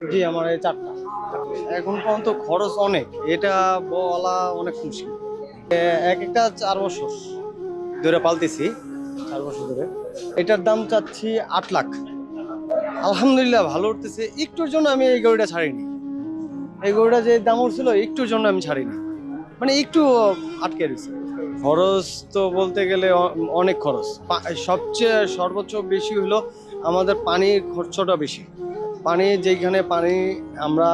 জি, আমার এই ৪ টা। এখন পর্যন্ত খরচ অনেক। এটা বলা অনেক মুশকিল। একেকটা ৪ বছর ধরে পালতেছি। ৪ বছর ধরে। এটার দাম চাচ্ছি ৮,০০,০০০। আলহামদুলিল্লাহ ভালো উঠতেছে। একটুর জন্য আমি এই গরুটা ছাড়িনি। এই গরুটা যে দাম উঠছিল একটুর জন্য আমি ছাড়িনি। মানে একটু আটকে রইছে। খরচ তো বলতে গেলে অনেক খরচ। সবচেয়ে সর্বোচ্চ বেশি হলো আমাদের পানির খরচটা বেশি। পানি যেইখানে পানি আমরা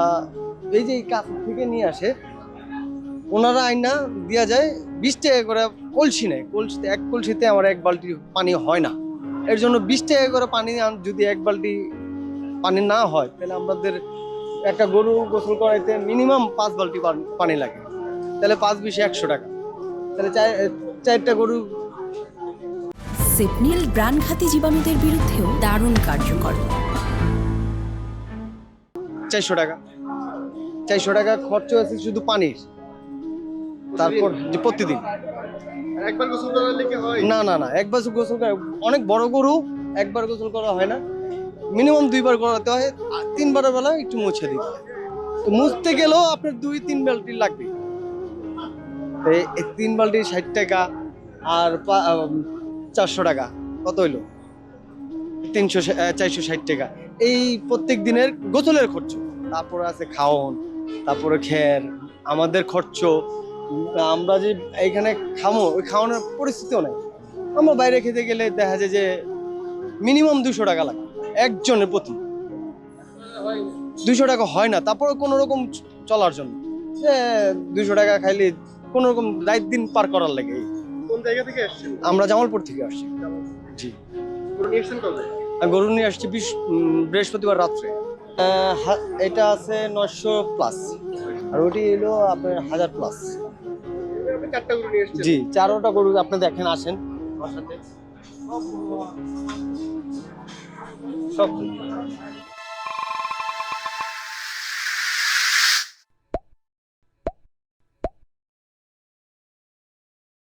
এই যে কাছ থেকে নিয়ে আসে ওনারা আইনা দেওয়া যায় 20 টাকা করে কলসি নেয়। কলসিতে এক কলসিতে আমার ১ বালতি পানি হয় না। এর জন্য 20 টাকা করে পানি যদি ১ বালতি পানি না হয় তাহলে আমাদের একটা গরু গোসল করাইতে মিনিমাম ৫ বালতি পানি লাগে। তাহলে ৫-২০ ১০০ টাকা। তাহলে ৪টা গরু। সেপনিল প্রাণঘাতী জীবাণুদের বিরুদ্ধেও দারুণ কার্যকর। ৪০০ টাকা। ৪০০ টাকা খরচ আছে শুধু পানির। তারপর যে প্রতিদিন একবার গোসল করালে কি হয়? না না না, একবার গোসল করা অনেক বড় গরু। একবার গোসল করা হয় না, মিনিমাম ২ বার করাতে হয়। আর ৩ বারের বেলা একটু মুছে দিতে হয়। তো মুছতে গেলেও আপনার ২-৩ বালতি লাগবে। তো এই ৩ বালতি ৬০ টাকা। আর ৪০০ টাকা কত হইলো? ৪৬০ টাকা। এই প্রত্যেক দিনের গোসলের খরচ। তারপরে আছে খাওন, তারপরে খের, আমাদের খরচ। আমরা যে এখানে খামো ওই খাওয়ানোর পরিস্থিতিও নাই। আমরা বাইরে খেতে গেলে দেখা যায় যে মিনিমাম ২০০ টাকা লাগে একজনের প্রতি। ২০০ টাকা হয় না, তারপরে কোনো রকম চলার জন্য যে ২০০ টাকা খাইলে কোনো রকম রাত দিন পার করার লাগে। কোন জায়গা থেকে আসছেন? আমরা জামালপুর থেকে আসছি। জি। গরু নিয়ে এসছেন কবে? গরু নিয়ে আসছি বৃহস্পতিবার রাত্রে। এটা আছে ৯০০+, আর ওটি এলো আপনার ১,০০০+। আপনি ৪টা গরু নিয়ে এসছেন? জি, ৪টা গরু আপনি দেখেন, আসেন আমার সাথে। সব